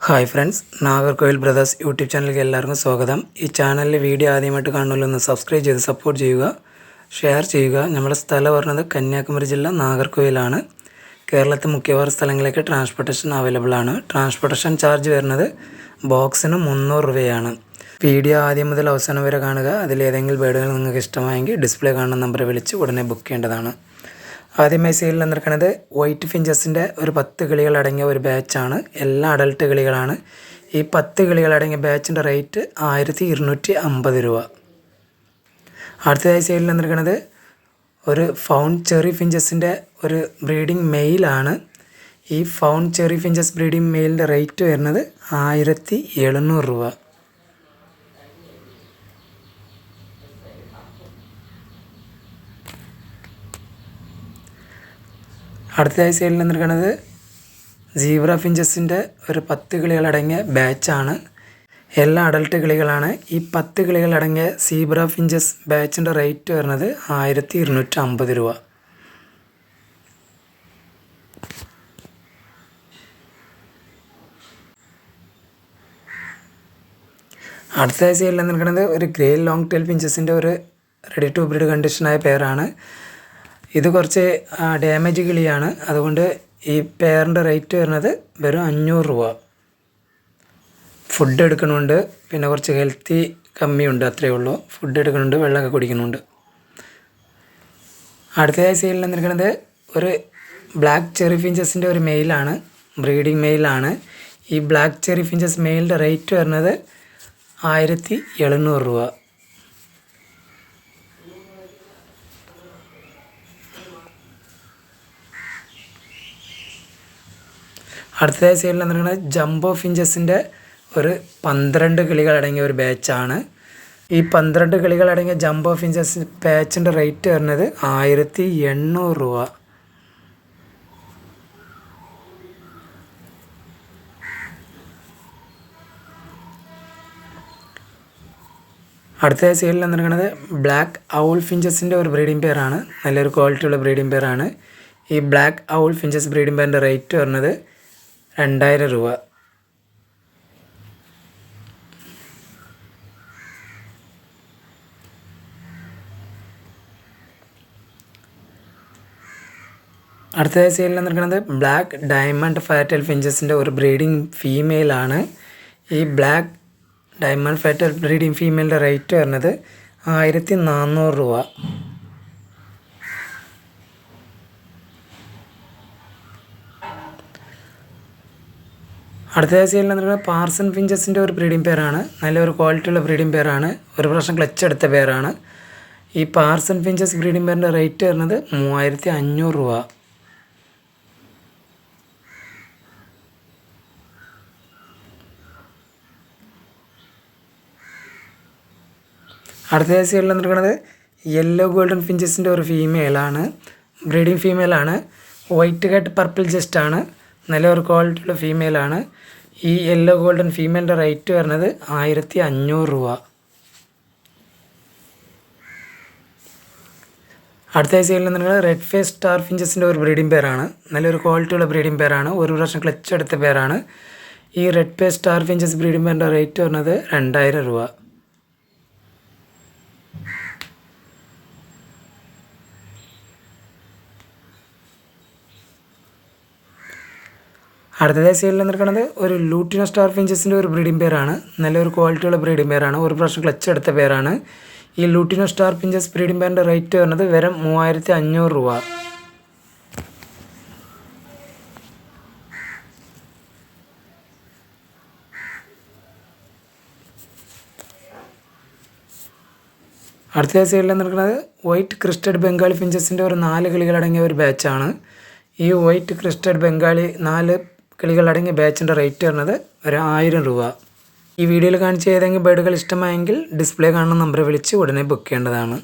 Hi friends, Nagercoil brothers YouTube ചാനലിലേക്ക് എല്ലാവർക്കും സ്വാഗതം. ഈ ചാനലിലെ വീഡിയോ ആദ്യമായിട്ട് കാണുന്നതിലൊന്ന് സബ്സ്ക്രൈബ് ചെയ്ത് സപ്പോർട്ട് ചെയ്യുക, ഷെയർ ചെയ്യുക. നമ്മുടെ സ്ഥലം പറഞ്ഞത് കന്യാകുമാരി ജില്ല നാഗർകോവിലാണ്. കേരളത്തിൽ മിക്കവാറും സ്ഥലങ്ങളിലേക്ക് ട്രാൻസ്പോർട്ടേഷൻ അവൈലബിൾ ആണ്. ട്രാൻസ്പോർട്ടേഷൻ ചാർജ് വരുന്നത് ബോക്സിന് 300 രൂപയാണ്. വീഡിയോ ആദ്യം മുതൽ അവസാനം വരെ കാണുക. അതിലേതെങ്കിലും ബേഡുകൾ നിങ്ങൾക്ക് ഇഷ്ടമായെങ്കിൽ ഡിസ്പ്ലേ കാണുന്ന നമ്പർ വിളിച്ച് ഉടനെ ബുക്ക് ചെയ്യേണ്ടതാണ്. ആദ്യമായി സെയിലിൽ നിന്നിരിക്കുന്നത് വൈറ്റ് ഫിഞ്ചസിൻ്റെ ഒരു 10 കിളികൾ അടങ്ങിയ ഒരു ബാച്ചാണ്. എല്ലാ അഡൽട്ട് കിളികളാണ്. ഈ 10 കിളികൾ അടങ്ങിയ ബാച്ചിൻ്റെ റേറ്റ് 1250 രൂപ. അടുത്തതായി സെയിലിൽ നിന്നിരിക്കുന്നത് ഒരു ഫൗൺ ചെറി ഫിഞ്ചസിൻ്റെ ഒരു ബ്രീഡിംഗ് മെയിലാണ്. ഈ ഫൗൺ ചെറി ഫിഞ്ചസ് ബ്രീഡിംഗ് മെയിലിൻ്റെ റേറ്റ് വരുന്നത് 1700 രൂപ. അടുത്തതായി സെയിലിൽ നിന്നിരിക്കുന്നത് സീബ്ര ഫിഞ്ചസിൻ്റെ ഒരു 10 കിളികളടങ്ങിയ ബാച്ചാണ്. എല്ലാ അഡൽട്ട് കിളികളാണ്. ഈ 10 കിളികളടങ്ങിയ സീബ്ര ഫിഞ്ചസ് ബാച്ചിൻ്റെ റേറ്റ് വരുന്നത് 1250 രൂപ. അടുത്തതായി സെയിലിൽ നിന്നിരിക്കുന്നത് ഒരു ഗ്രേ ലോങ് ടെയിൽ ഫിഞ്ചസിൻ്റെ ഒരു റെഡി ടു ബ്രീഡ് കണ്ടീഷനായ പെയറാണ്. ഇത് കുറച്ച് ഡാമേജ് കിളിയാണ്. അതുകൊണ്ട് ഈ പെയറിൻ്റെ റേറ്റ് വരുന്നത് വെറും 500 രൂപ. ഫുഡ് എടുക്കണമുണ്ട്, പിന്നെ കുറച്ച് ഹെൽത്തി കമ്മിയുണ്ട്, അത്രയേ ഉള്ളൂ. ഫുഡ് എടുക്കണുണ്ട്, വെള്ളമൊക്കെ കുടിക്കുന്നുണ്ട്. അടുത്തതായി സെയിലിൽ നിന്നിരിക്കുന്നത് ഒരു ബ്ലാക്ക് ചെറി ഫിഞ്ചസിൻ്റെ ഒരു മെയിലാണ്, ബ്രീഡിംഗ് മെയിലാണ്. ഈ ബ്ലാക്ക് ചെറി ഫിഞ്ചസ് മെയിലിൻ്റെ റേറ്റ് വരുന്നത് 1700 രൂപ. അടുത്തതായി സെയിലിൽ നിന്നിരിക്കുന്നത് ജംബോ ഫിഞ്ചസിൻ്റെ ഒരു 12 കിളികളടങ്ങിയ ഒരു ബാച്ചാണ്. ഈ 12 കിളികളടങ്ങിയ ജംബോ ഫിഞ്ചസ് ബാച്ചിൻ്റെ റേറ്റ് വരുന്നത് 1800 രൂപ. അടുത്തതായി സെയിലിൽ നിന്നിരിക്കുന്നത് ബ്ലാക്ക് ഔൾ ഫിഞ്ചസിൻ്റെ ഒരു ബ്രീഡിംഗ് പെയറാണ്. നല്ലൊരു ക്വാളിറ്റിയുള്ള ബ്രീഡിംഗ് പെയറാണ്. ഈ ബ്ലാക്ക് ഔൾ ഫിഞ്ചസ് ബ്രീഡിംഗ് പെയറിൻ്റെ റേറ്റ് വരുന്നത് 2000 രൂപ. അടുത്തതായി സെയിലിൽ നിന്നിരിക്കുന്നത് ബ്ലാക്ക് ഡയമണ്ട് ഫാറ്റൽ ഫിഞ്ചസിൻ്റെ ഒരു ബ്രീഡിംഗ് ഫീമെയിലാണ്. ഈ ബ്ലാക്ക് ഡയമണ്ട് ഫാറ്റൽ ബ്രീഡിംഗ് ഫീമെയിലിൻ്റെ റേറ്റ് വരുന്നത് 1400 രൂപ. അടുത്തതായി സെയിലിൽ നിന്നിരിക്കുന്നത് പാർസൺ ഫിഞ്ചസിൻ്റെ ഒരു ബ്രീഡിംഗ് പെയറാണ്. നല്ലൊരു ക്വാളിറ്റിയുള്ള ബ്രീഡിംഗ് പെയറാണ്. ഒരു പ്രാവശ്യം ക്ലച്ച് എടുത്ത പെയറാണ്. ഈ പാർസൺ ഫിഞ്ചസ് ബ്രീഡിംഗ് പെയറിൻ്റെ റേറ്റ് വരുന്നത് 3500 രൂപ. അടുത്തതായി സെയിലിൽ നിന്നിരിക്കുന്നത് യെല്ലോ ഗോൾഡൻ ഫിഞ്ചസിൻ്റെ ഒരു ഫീമെയിലാണ്, ബ്രീഡിംഗ് ഫീമെയിലാണ്. വൈറ്റ് ഹെഡ് പർപ്പിൾ ജസ്റ്റാണ്. നല്ലൊരു ക്വാളിറ്റിയുള്ള ഫീമെയിലാണ്. ഈ യെല്ലോ ഗോൾഡൻ ഫീമെയിലിൻ്റെ റേറ്റ് വരുന്നത് 1500 രൂപ. അടുത്തതായി സെയിലിൽ നിന്നിരിക്കുന്നത് റെഡ് ഫേസ് സ്റ്റാർ ഫിഞ്ചസിൻ്റെ ഒരു ബ്രീഡിംഗ് പെയറാണ്. നല്ലൊരു ക്വാളിറ്റിയുള്ള ബ്രീഡിംഗ് പെയറാണ്. ഒരു പ്രാവശ്യം ക്ലച്ച് എടുത്ത പെയറാണ്. ഈ red face star finches breeding പെയറിൻ്റെ റേറ്റ് വരുന്നത് 2000 രൂപ. അടുത്തതായി സെയിലിൽ നിന്നിരിക്കുന്നത് ഒരു ലൂട്ടിനോ സ്റ്റാർ ഫിഞ്ചസിൻ്റെ ഒരു ബ്രീഡിംഗ് പെയറാണ്. നല്ലൊരു ക്വാളിറ്റിയുള്ള ബ്രീഡിംഗ് പെയറാണ്. ഒരു പ്രാവശ്യം ക്ലച്ച് എടുത്ത പെയറാണ്. ഈ ലൂട്ടിനോ സ്റ്റാർ ഫിഞ്ചസ് ബ്രീഡിംഗ് പെയറിൻ്റെ റേറ്റ് വരുന്നത് വെറും 3500 രൂപ. അടുത്തതായി സെയിലിൽ നിന്നിരിക്കുന്നത് വൈറ്റ് ക്രിസ്റ്റഡ് ബംഗാളി ഫിഞ്ചസിൻ്റെ ഒരു 4 കിളികളടങ്ങിയ ഒരു ബാച്ചാണ്. ഈ വൈറ്റ് ക്രിസ്റ്റഡ് ബംഗാളി 4 കിളികളടങ്ങിയ ബാച്ചിൻ്റെ റേറ്റ് വരുന്നത് ഒരു 1000 രൂപ. ഈ വീഡിയോയിൽ കാണിച്ച ഏതെങ്കിലും ബേഡുകൾ ഇഷ്ടമായെങ്കിൽ ഡിസ്പ്ലേ കാണുന്ന നമ്പർ വിളിച്ച് ഉടനെ ബുക്ക് ചെയ്യേണ്ടതാണ്.